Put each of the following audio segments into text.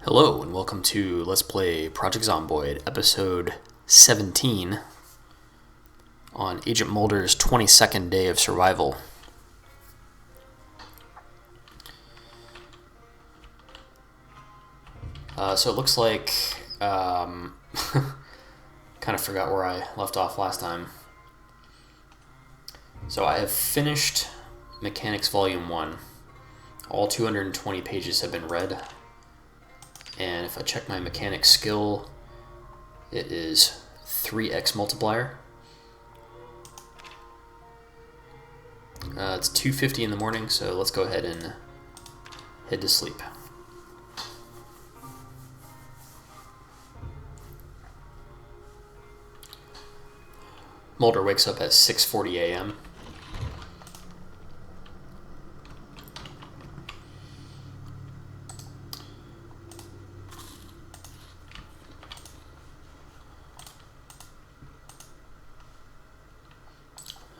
Hello and welcome to Let's Play Project Zomboid, episode 17 on Agent Mulder's 22nd day of survival. So it looks like, kind of forgot where I left off last time. So I have finished Mechanics Volume 1. All 220 pages have been read. And if I check my mechanic skill, it is 3x multiplier. It's 2:50 in the morning, so let's go ahead and head to sleep. Mulder wakes up at 6:40 a.m.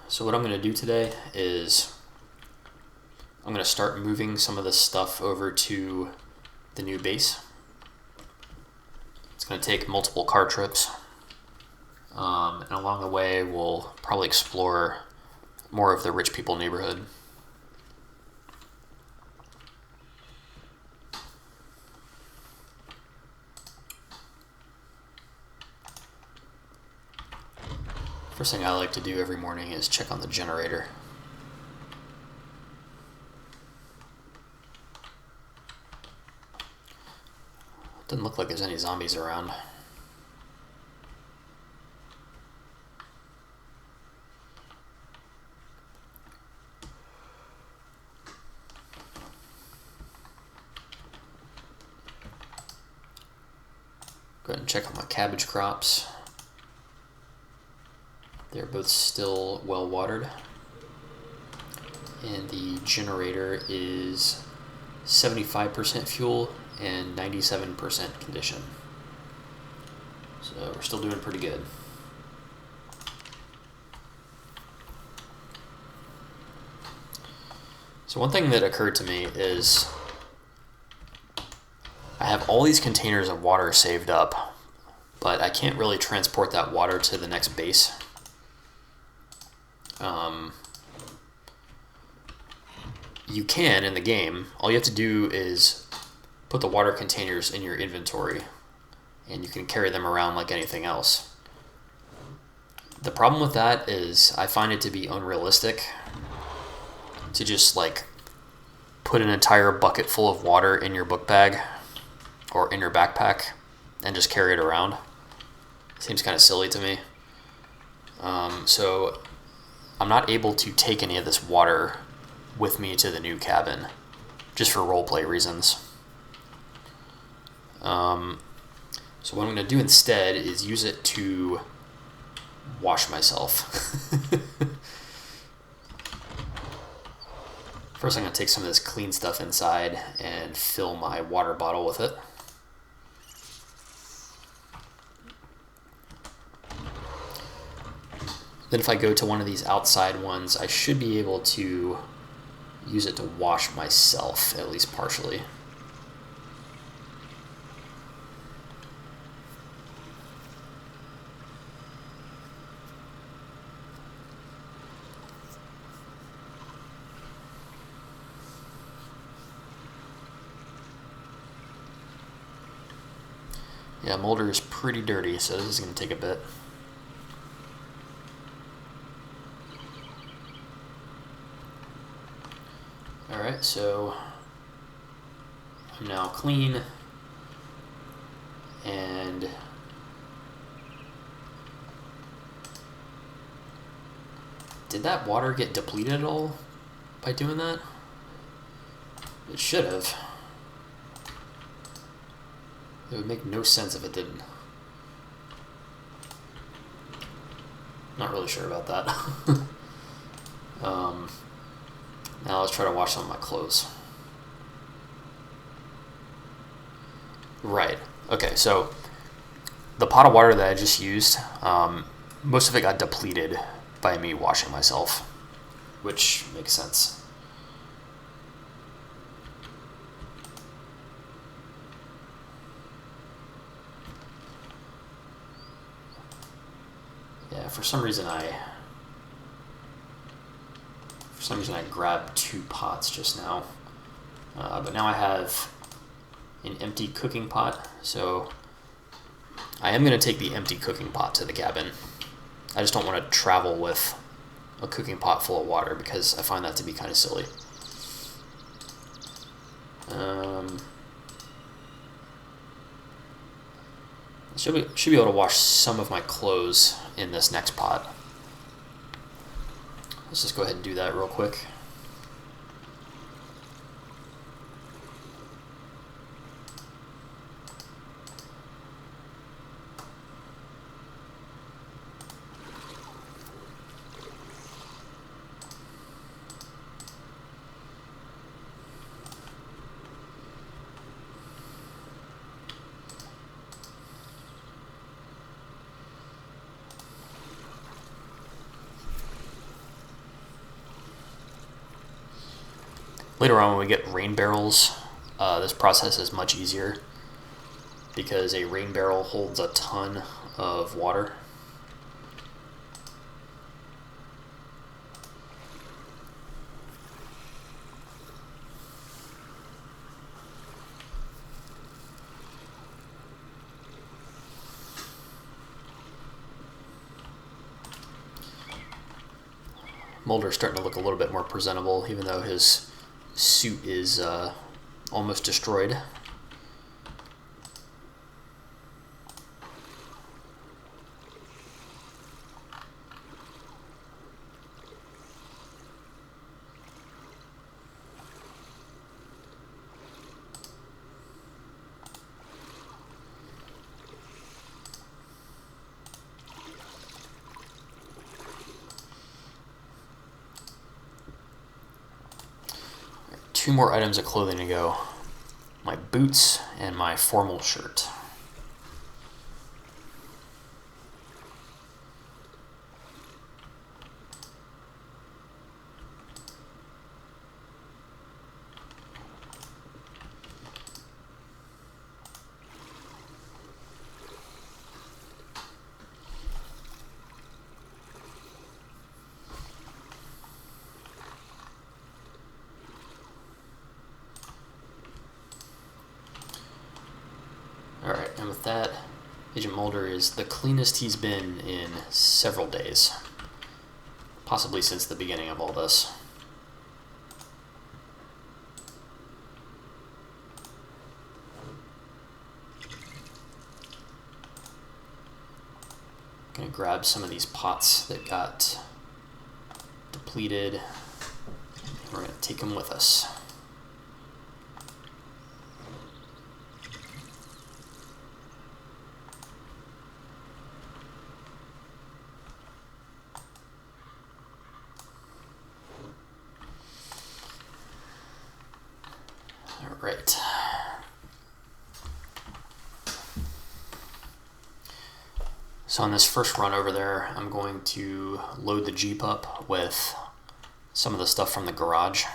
So what I'm going to do today is I'm going to start moving some of this stuff over to the new base. It's going to take multiple car trips. And along the way, we'll probably explore more of the rich people neighborhood. First thing I like to do every morning is check on the generator. Doesn't look like there's any zombies around. Go ahead and check on my cabbage crops. They're both still well watered. And the generator is 75% fuel and 97% condition. So we're still doing pretty good. So one thing that occurred to me is I have all these containers of water saved up, but I can't really transport that water to the next base. You can in the game. All you have to do is put the water containers in your inventory and you can carry them around like anything else. The problem with that is I find it to be unrealistic to just like put an entire bucket full of water in your book bag or in your backpack and just carry it around. Seems kind of silly to me. So I'm not able to take any of this water with me to the new cabin, just for roleplay reasons. So what I'm going to do instead is use it to wash myself. First I'm going to take some of this clean stuff inside and fill my water bottle with it. Then if I go to one of these outside ones, I should be able to use it to wash myself, at least partially. Yeah, Mulder is pretty dirty, so this is going to take a bit. Alright, so I'm now clean, and did that water get depleted at all by doing that? It should have. It would make no sense if it didn't. Not really sure about that. Now let's try to wash some of my clothes. Right. Okay, so the pot of water that I just used, most of it got depleted by me washing myself, which makes sense. for some reason I grabbed 2 pots just now, but now I have an empty cooking pot, so I am going to take the empty cooking pot to the cabin. I just don't want to travel with a cooking pot full of water because I find that to be kind of silly. Should be able to wash some of my clothes in this next pot. Let's just go ahead and do that real quick. Later on, when we get rain barrels, this process is much easier because a rain barrel holds a ton of water. Mulder's starting to look a little bit more presentable, even though his suit is almost destroyed. Two more items of clothing to go. My boots and my formal shirt. Alright, and with that, Agent Mulder is the cleanest he's been in several days. Possibly since the beginning of all this. Gonna grab some of these pots that got depleted. We're gonna take them with us. Right. So on this first run over there, I'm going to load the Jeep up with some of the stuff from the garage.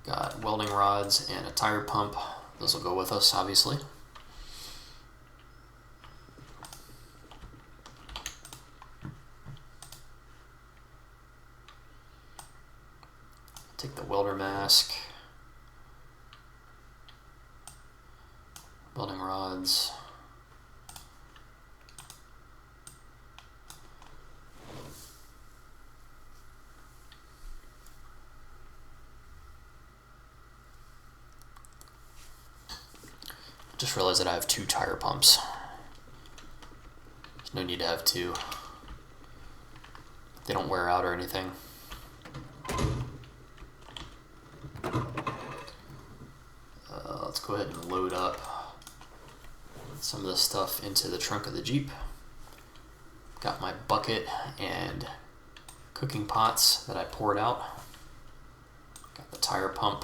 Got welding rods and a tire pump. Those will go with us, obviously. Take the welder mask, welding rods, just realized that I have 2 tire pumps. There's no need to have 2. They don't wear out or anything. Let's go ahead and load up some of this stuff into the trunk of the Jeep. Got my bucket and cooking pots that I poured out. Got the tire pump.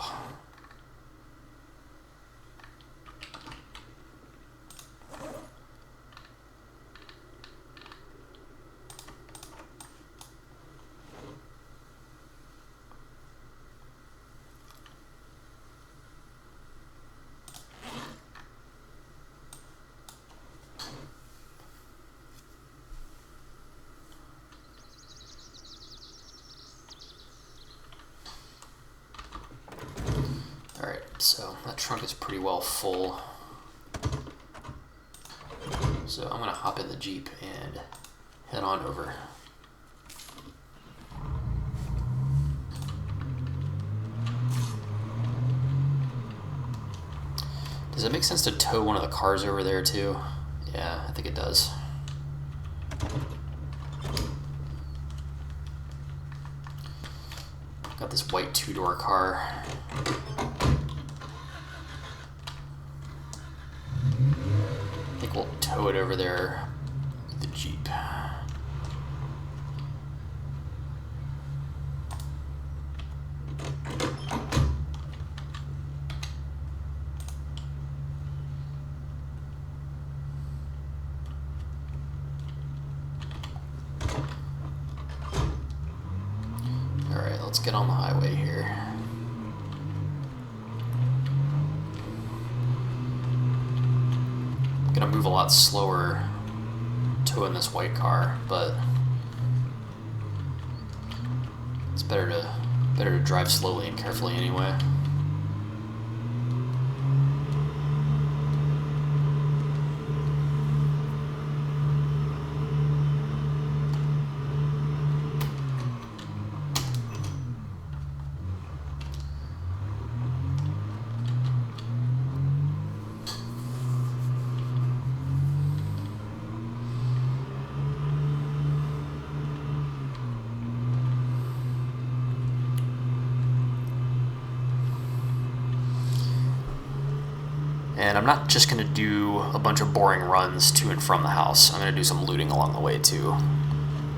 trunk is pretty well full. So I'm going to hop in the Jeep and head on over. Does it make sense to tow one of the cars over there too? Yeah, I think it does. Got this white two-door car. I think we'll tow it over there with the Jeep. Alright, let's get on the highway here. I'm gonna move a lot slower towing this white car, but it's better to drive slowly and carefully anyway. And I'm not just going to do a bunch of boring runs to and from the house. I'm going to do some looting along the way too,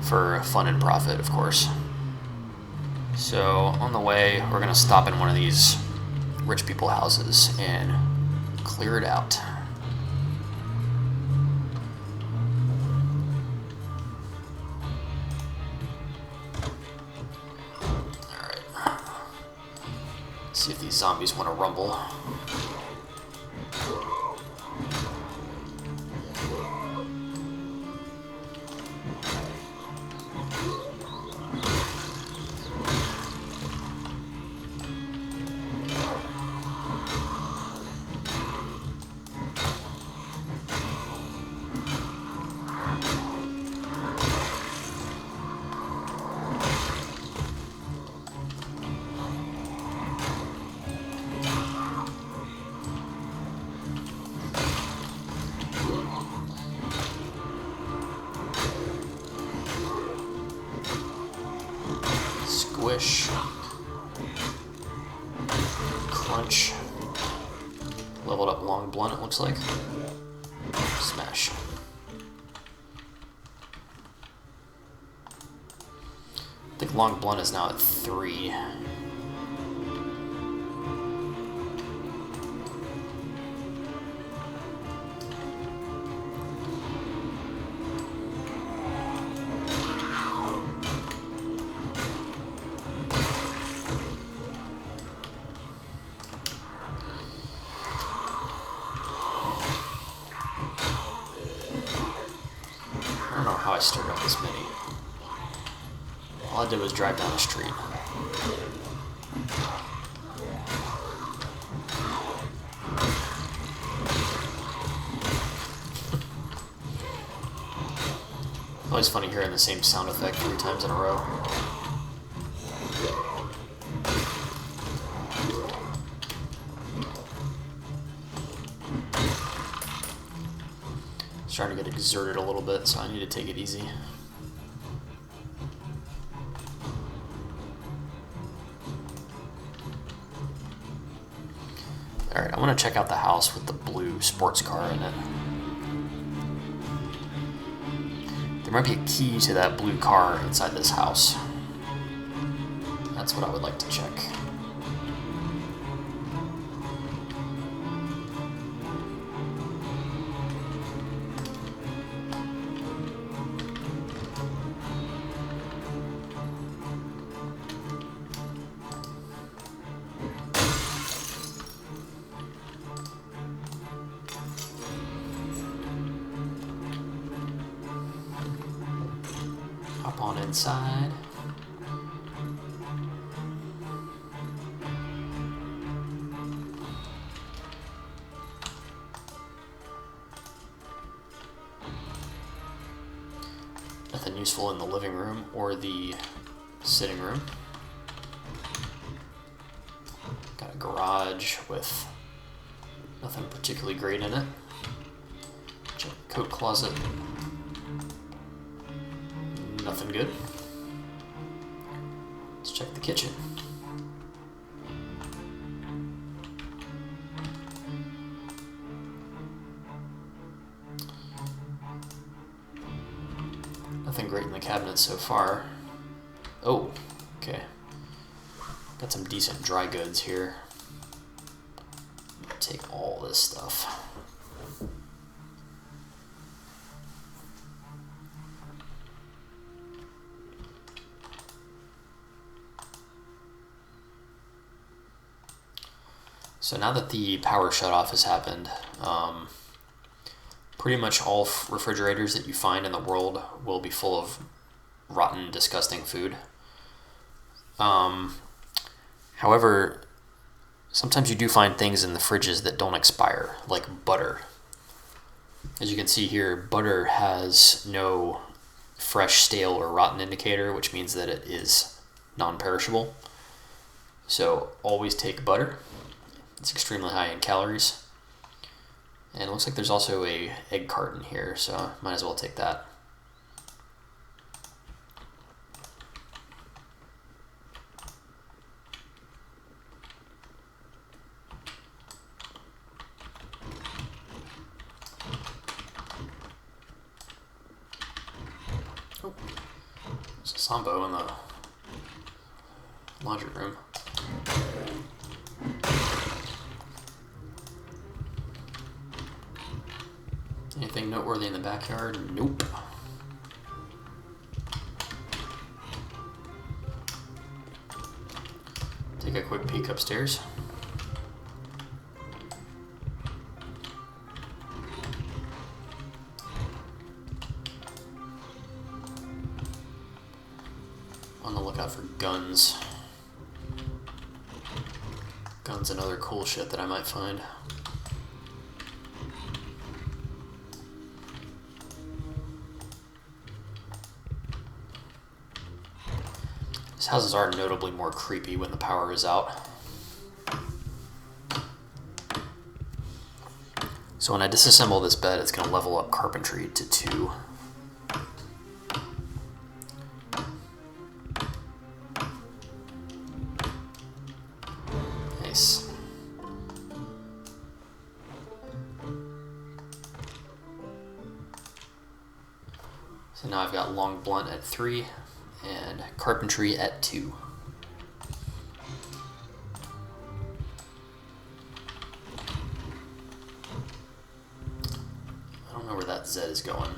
for fun and profit, of course. So on the way, we're going to stop in one of these rich people houses and clear it out. Alright. See if these zombies want to rumble. Squish. Crunch. Leveled up long blunt, it looks like. Smash. I think long blunt is now at 3. I don't know how I started out this mini. All I did was drive down the street. Always funny hearing the same sound effect 3 times in a row. Trying to get exerted a little bit, so I need to take it easy. Alright, I want to check out the house with the blue sports car in it. There might be a key to that blue car inside this house. That's what I would like to check. Hop on inside. Nothing useful in the living room or the sitting room. Got a garage with nothing particularly great in it. Check the coat closet. Nothing good. Let's check the kitchen. Nothing great in the cabinets so far. Oh, okay. Got some decent dry goods here. Take all this stuff. So now that the power shutoff has happened, pretty much all refrigerators that you find in the world will be full of rotten, disgusting food. However, sometimes you do find things in the fridges that don't expire, like butter. As you can see here, butter has no fresh, stale, or rotten indicator, which means that it is non-perishable. So always take butter. It's extremely high in calories. And it looks like there's also a egg carton here, so might as well take that. Oh, there's a Zombo in the laundry room. Anything noteworthy in the backyard? Nope. Take a quick peek upstairs. On the lookout for guns. Guns and other cool shit that I might find. These houses are notably more creepy when the power is out. So when I disassemble this bed, it's going to level up carpentry to 2. Nice. So now I've got long blunt at 3. And carpentry at 2. I don't know where that Z is going,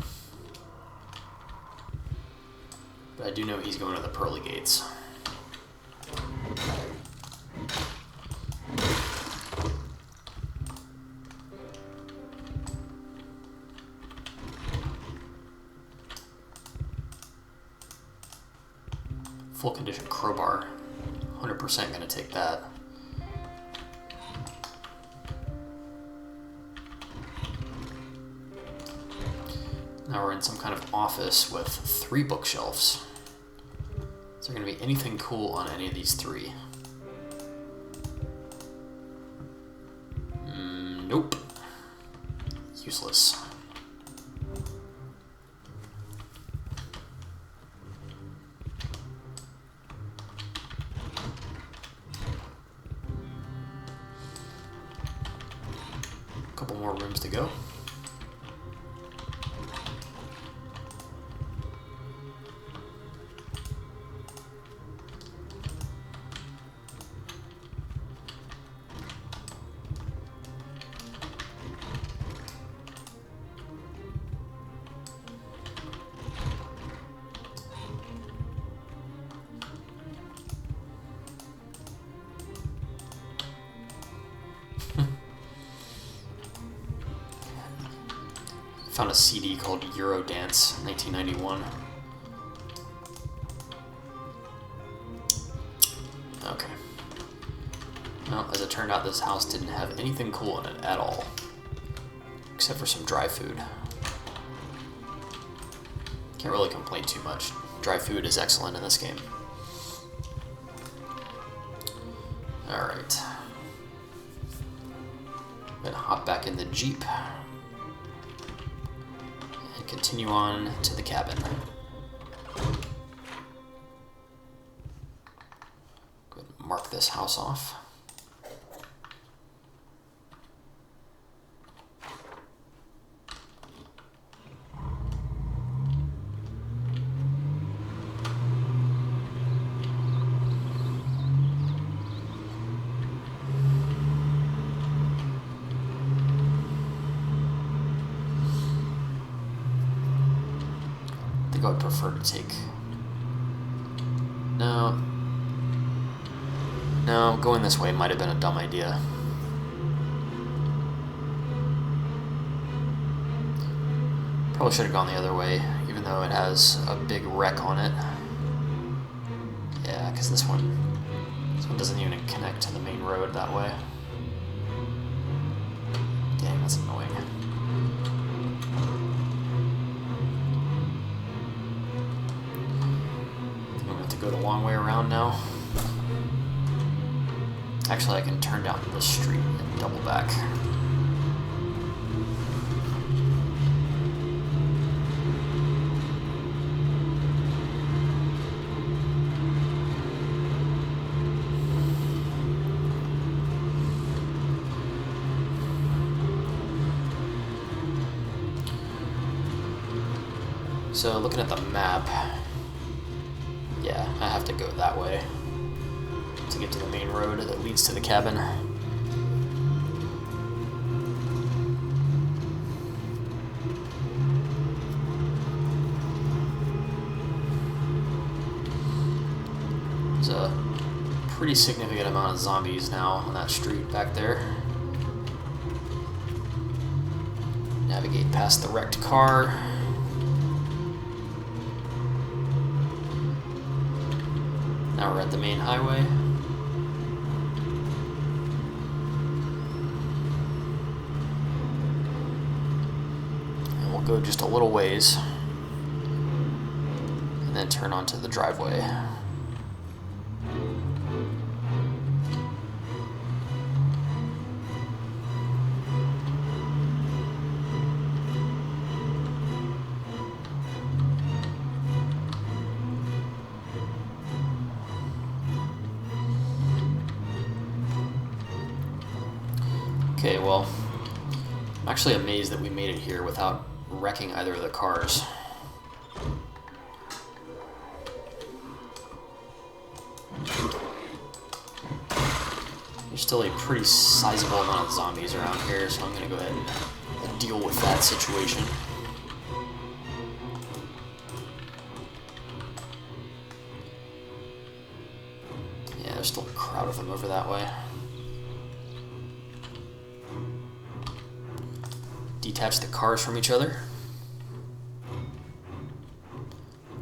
but I do know he's going to the pearly gates. Full condition crowbar, 100% going to take that. Now we're in some kind of office with 3 bookshelves. Is there going to be anything cool on any of these 3? Nope. Useless. Couple more rooms to go. Found a CD called Eurodance 1991. Okay. Well, as it turned out, this house didn't have anything cool in it at all, except for some dry food. Can't really complain too much. Dry food is excellent in this game. Alright. I'm gonna hop back in the Jeep and continue on to the cabin. Go ahead and mark this house off. I would prefer to take... No, going this way might have been a dumb idea. Probably should have gone the other way, even though it has a big wreck on it. Yeah, because this one doesn't even connect to the main road that way. Dang, that's annoying. Go the long way around now. Actually, I can turn down this street and double back. So, looking at the map, yeah, I have to go that way to get to the main road that leads to the cabin. There's a pretty significant amount of zombies now on that street back there. Navigate past the wrecked car. Now we're at the main highway. And we'll go just a little ways and then turn onto the driveway. Okay, well, I'm actually amazed that we made it here without wrecking either of the cars. There's still a pretty sizable amount of zombies around here, so I'm going to go ahead and deal with that situation. Yeah, there's still a crowd of them over that way. Detach the cars from each other.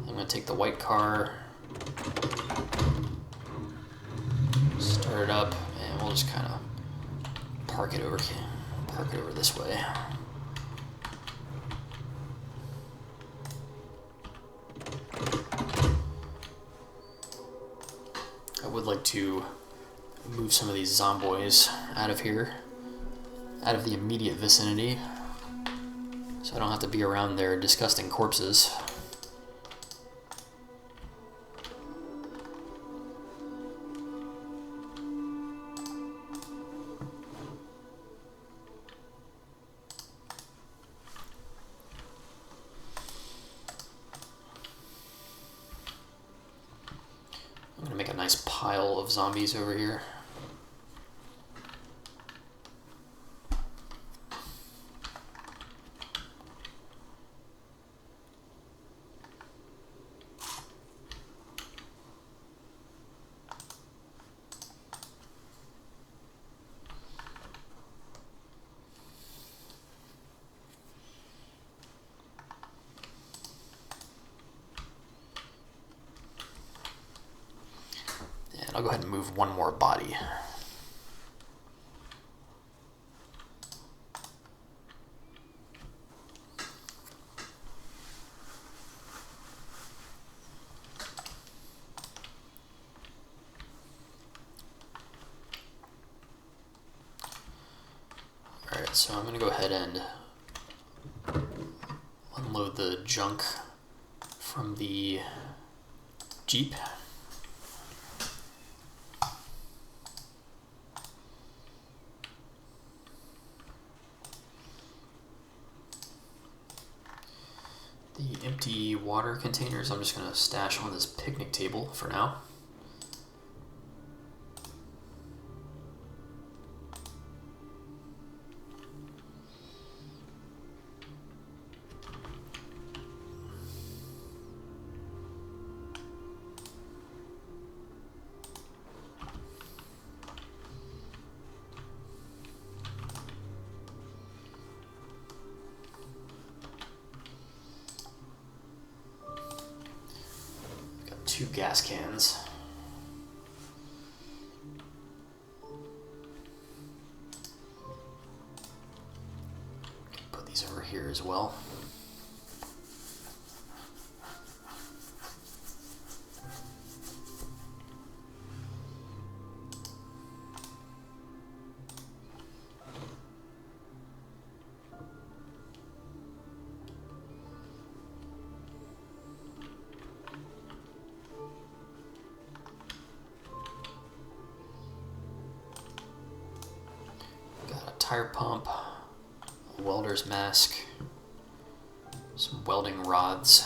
I'm going to take the white car, start it up, and we'll just kind of park it over this way. I would like to move some of these zomboids out of here, out of the immediate vicinity, so I don't have to be around their disgusting corpses. I'm gonna make a nice pile of zombies over here. I'll go ahead and move one more body. so I'm going to go ahead and unload the junk from the Jeep. The empty water containers I'm just going to stash on this picnic table for now. Two gas cans. Put these over here as well. Tire pump, a welder's mask, some welding rods,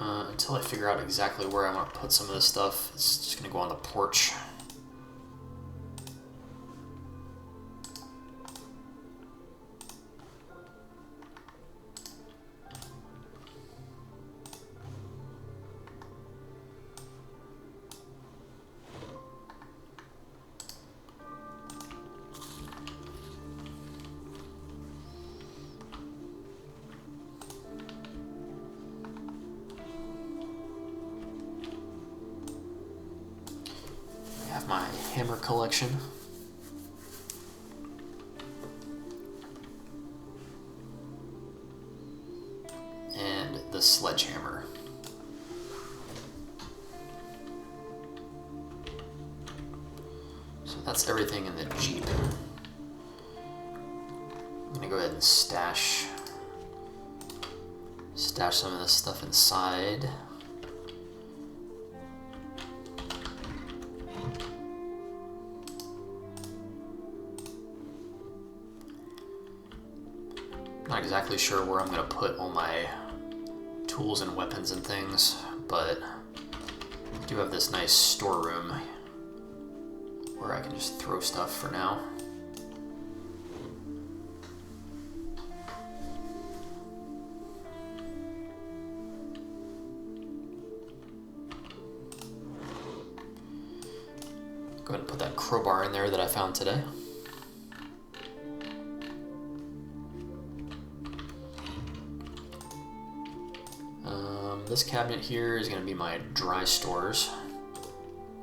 until I figure out exactly where I want to put some of this stuff. It's just going to go on the porch. My hammer collection. And the sledgehammer. So that's everything in the Jeep. I'm gonna go ahead and stash some of this stuff inside. Not exactly sure where I'm going to put all my tools and weapons and things, but I do have this nice storeroom where I can just throw stuff for now. Go ahead and put that crowbar in there that I found today. This cabinet here is going to be my dry stores,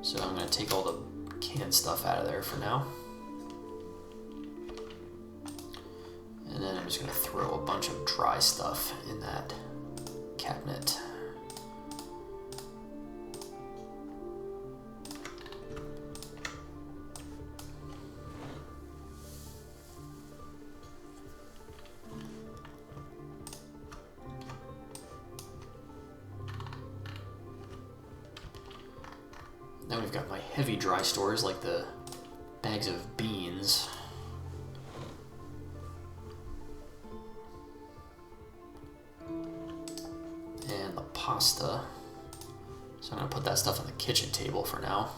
so I'm going to take all the canned stuff out of there for now. And then I'm just going to throw a bunch of dry stuff in that cabinet. Then we've got my heavy dry stores, like the bags of beans. And the pasta. So I'm going to put that stuff on the kitchen table for now.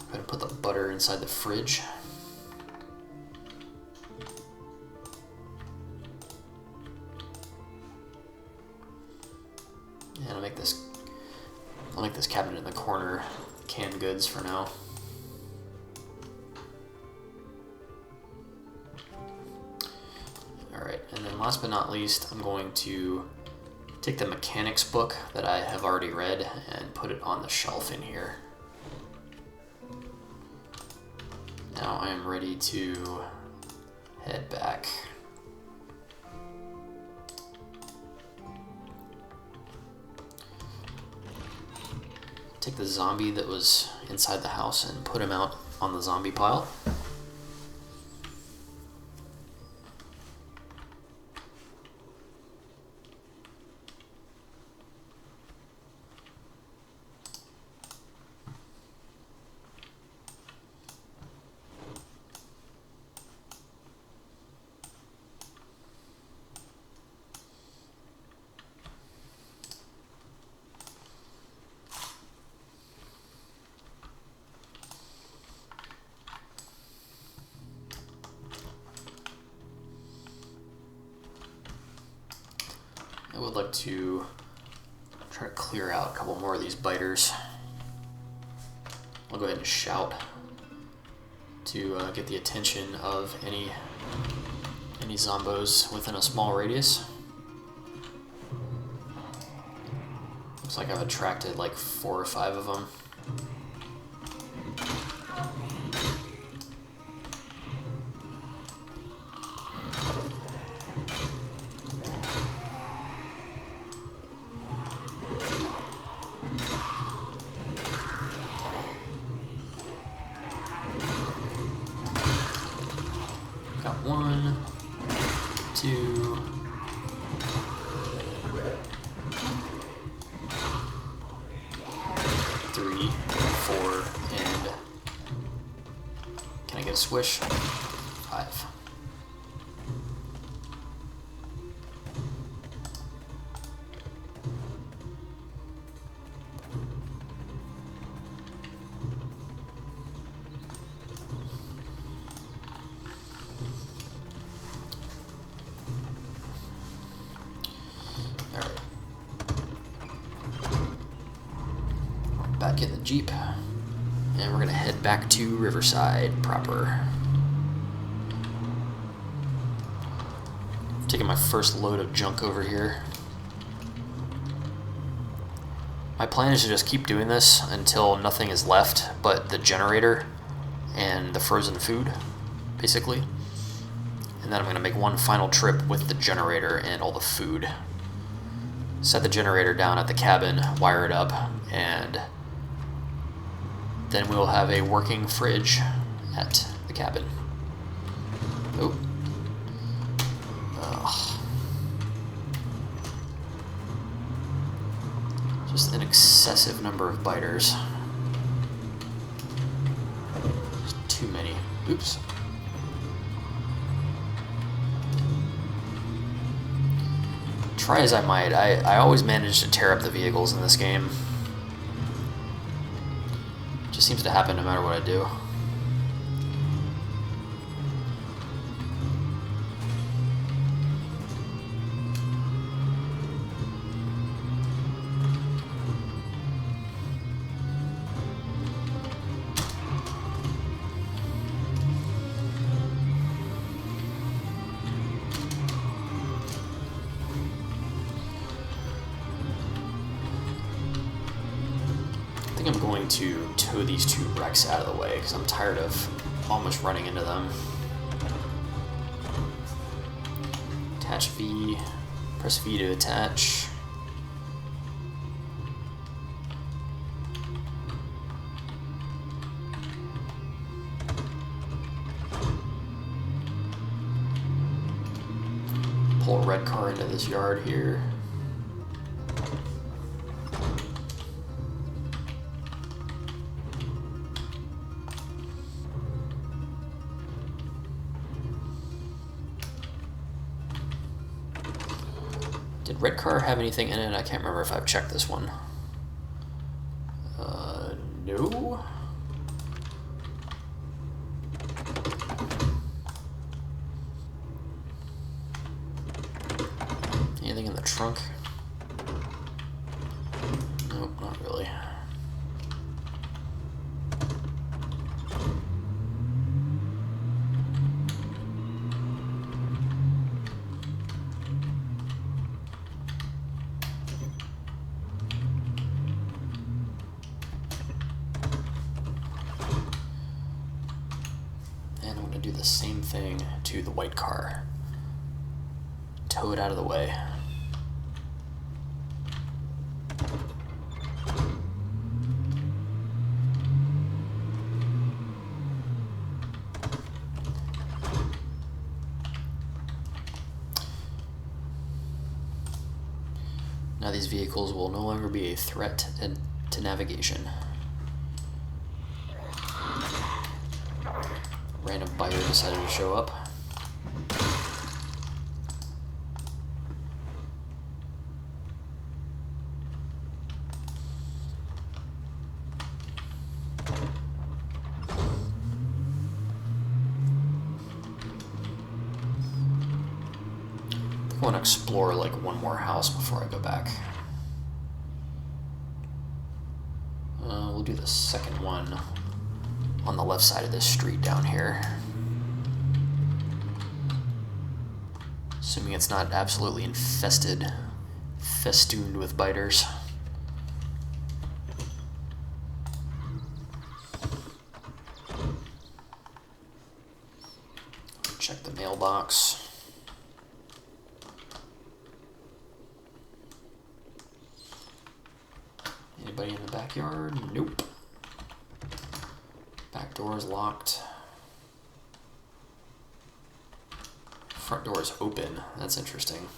I'm going to put the butter inside the fridge. And I'll make this cabinet in the corner canned goods for now. Alright, and then last but not least, I'm going to take the mechanics book that I have already read and put it on the shelf in here. Now I am ready to head back. Take the zombie that was inside the house and put him out on the zombie pile. I would like to try to clear out a couple more of these biters. I'll go ahead and shout to get the attention of any zombos within a small radius. Looks like I've attracted like 4 or 5 of them. Got 1, 2, 3, 4, and can I get a swish? 5. Back in the Jeep, and we're gonna head back to Riverside proper. Taking my first load of junk over here. My plan is to just keep doing this until nothing is left but the generator and the frozen food, basically. And then I'm gonna make one final trip with the generator and all the food. Set the generator down at the cabin, wire it up, and then we will have a working fridge at the cabin. Oh. Ugh. Just an excessive number of biters. Just too many. Oops. Try as I might, I always manage to tear up the vehicles in this game. Just seems to happen no matter what I do. I think I'm going to tow these 2 wrecks out of the way because I'm tired of almost running into them. Attach V, press V to attach. Pull a red car into this yard here. Did red car have anything in it? I can't remember if I've checked this one. No. Anything in the trunk? Nope, not really. do the same thing to the white car. Tow it out of the way. Now these vehicles will no longer be a threat to navigation. Random biter decided to show up. I want to explore like one more house before I go back. We'll do the second one on the left side of this street down here. Assuming it's not absolutely infested, festooned with biters. Check the mailbox. Anybody in the backyard? Nope. Back door is locked. Front door is open. That's interesting.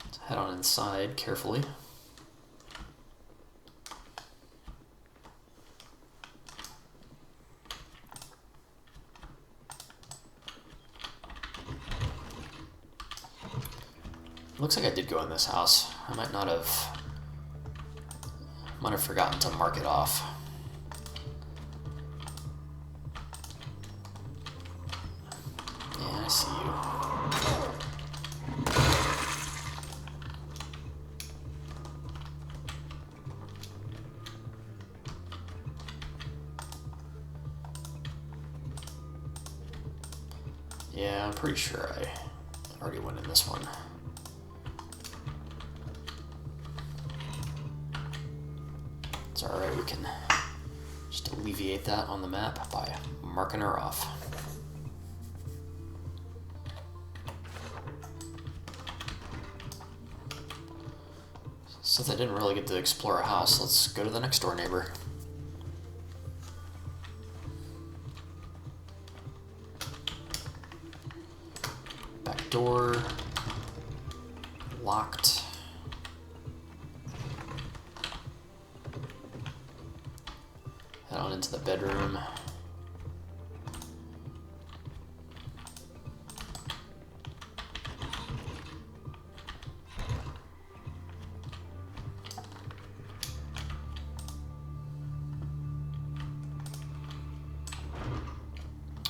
Let's head on inside carefully. Looks like I did go in this house. I might have forgotten to mark it off. Yeah, I see you. Yeah, I'm pretty sure I already went in this one. It's alright, we can just alleviate that on the map by marking her off. Since I didn't really get to explore a house, let's go to the next door neighbor. Back door, locked. Head on into the bedroom.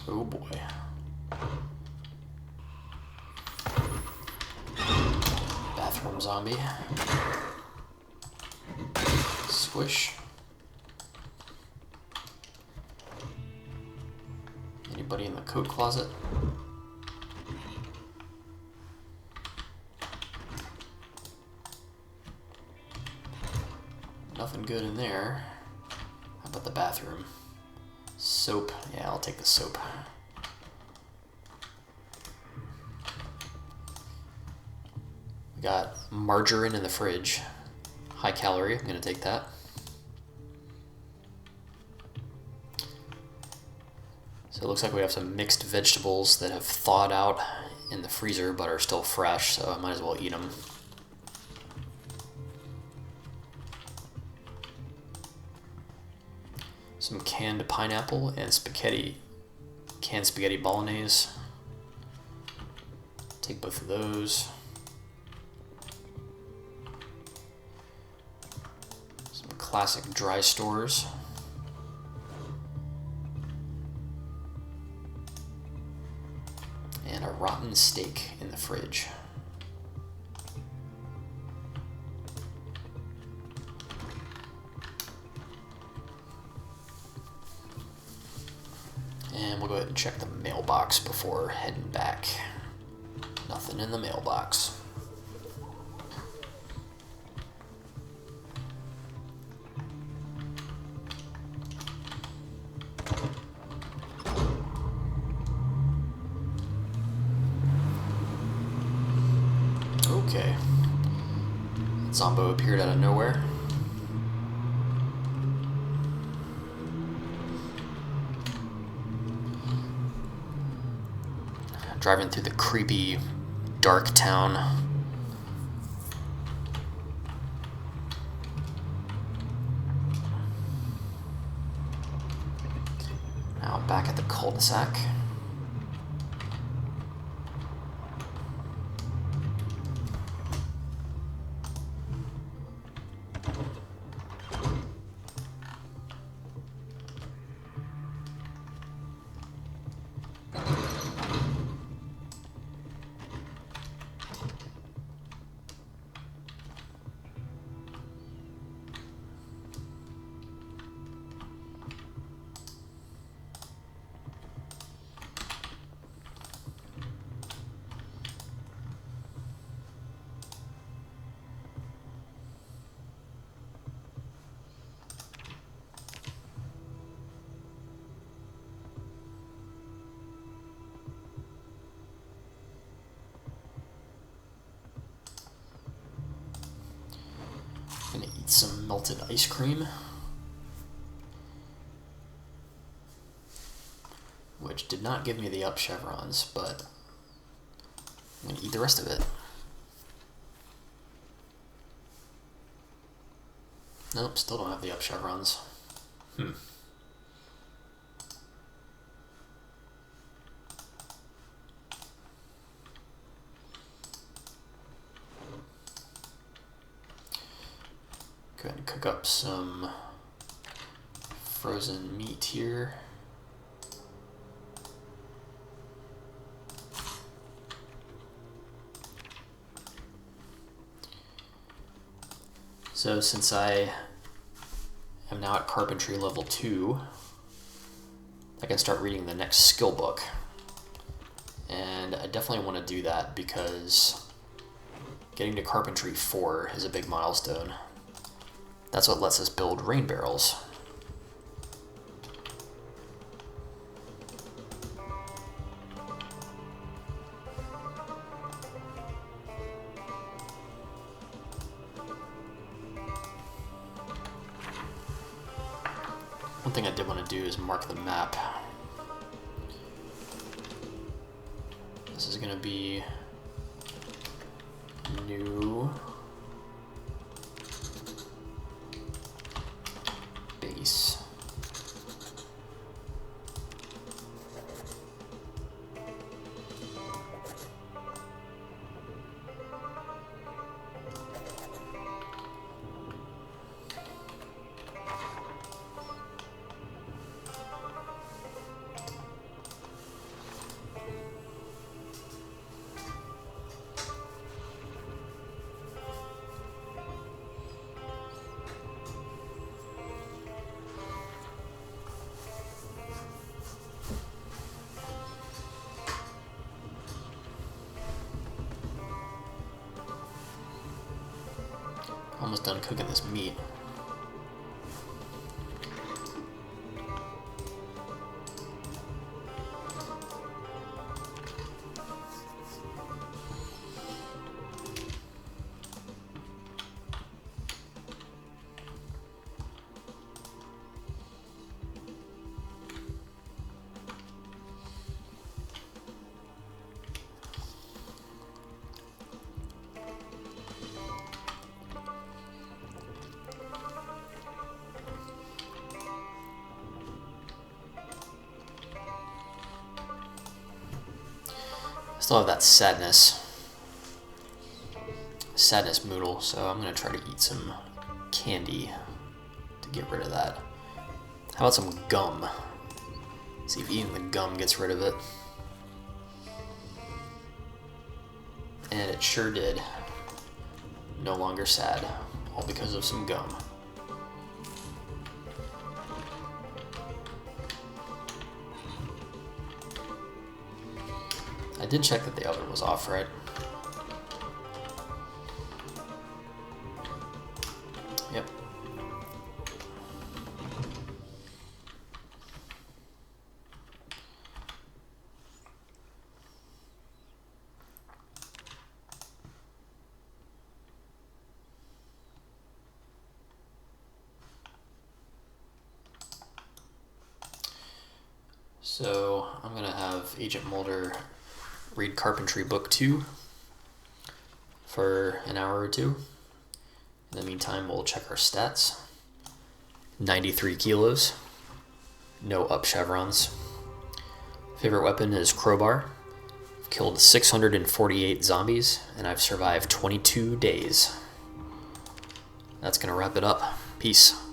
Oh boy. Bathroom zombie. Squish. Anybody in the coat closet? Nothing good in there. How about the bathroom? Soap. Yeah, I'll take the soap. We got margarine in the fridge. High calorie. I'm gonna take that. So it looks like we have some mixed vegetables that have thawed out in the freezer but are still fresh, so I might as well eat them. Some canned pineapple and spaghetti. Canned spaghetti bolognese. Take both of those. Some classic dry stores. And a rotten steak in the fridge. And we'll go ahead and check mailbox before heading back. Nothing in the mailbox. Okay. Zombo appeared out of nowhere. Driving through the creepy, dark town. Now back at the cul-de-sac. Gonna eat some melted ice cream, which did not give me the up chevrons, but I'm gonna eat the rest of it. Nope, still don't have the up chevrons. Go ahead and cook up some frozen meat here. So since I am now at carpentry level 2, I can start reading the next skill book. And I definitely want to do that because getting to carpentry 4 is a big milestone. That's what lets us build rain barrels. One thing I did want to do is mark the map. This is going to be new base. Almost done cooking this meat. Still have that sadness moodle, so I'm gonna try to eat some candy to get rid of that. How about some gum? See if eating the gum gets rid of it. And it sure did. No longer sad, all because of some gum. did check that the oven was off, right? Yep. So I'm going to have Agent Mulder read Carpentry Book 2 for an hour or two. In the meantime, we'll check our stats. 93 kilos. No up chevrons. Favorite weapon is crowbar. I've killed 648 zombies, and I've survived 22 days. That's going to wrap it up. Peace.